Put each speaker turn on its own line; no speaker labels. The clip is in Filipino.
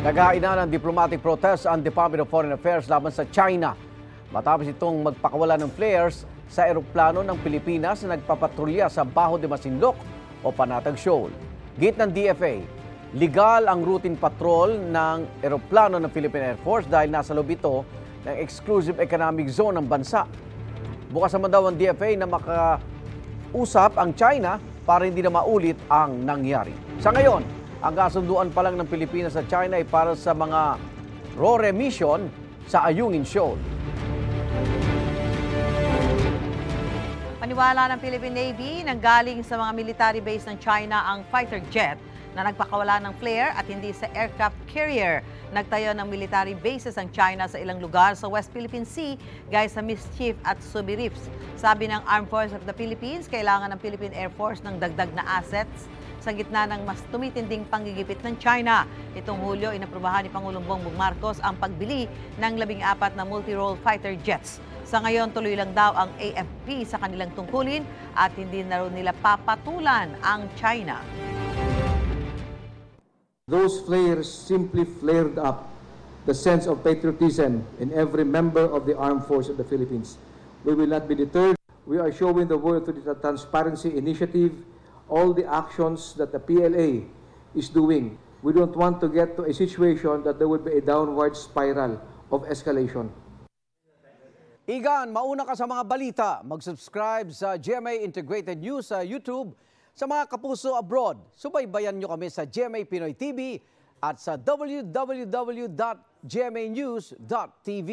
Naghaina ng diplomatic protest ang Department of Foreign Affairs laban sa China matapos itong magpakawala ng flares sa eroplano ng Pilipinas na nagpapatrolya sa Bajo de Masinloc o Panatag Shoal. Git ng DFA, legal ang routine patrol ng eroplano ng Philippine Air Force dahil nasa loob ito ng exclusive economic zone ng bansa. Bukas naman daw ang DFA na makausap ang China para hindi na maulit ang nangyari. Sa ngayon, ang kasunduan pa lang ng Pilipinas sa China ay para sa mga RORE mission sa Ayungin Shoal.
Paniwala ng Philippine Navy, nanggaling sa mga military base ng China ang fighter jet na nagpakawala ng flare at hindi sa aircraft carrier. Nagtayo ng military bases ang China sa ilang lugar sa West Philippine Sea gaya sa Mischief at Subi Reefs. Sabi ng Armed Forces of the Philippines, kailangan ng Philippine Air Force ng dagdag na assets sa gitna ng mas tumitinding panggigipit ng China. Itong Hulyo, inaprubahan ni Pangulong Bongbong Marcos ang pagbili ng 14 na multi-role fighter jets. Sa ngayon, tuloy lang daw ang AFP sa kanilang tungkulin at hindi na rin nila papatulan ang China.
Those flares simply flared up the sense of patriotism in every member of the Armed Forces of the Philippines. We will not be deterred. We are showing the world through the Transparency Initiative all the actions that the PLA is doing. We don't want to get to a situation that there would be a downward spiral of escalation.
Igan, mauna ka sa mga balita. Mag-subscribe sa GMA Integrated News sa YouTube. Sa mga kapuso abroad, subaybayan nyo kami sa GMA Pinoy TV at sa www.gmanews.tv.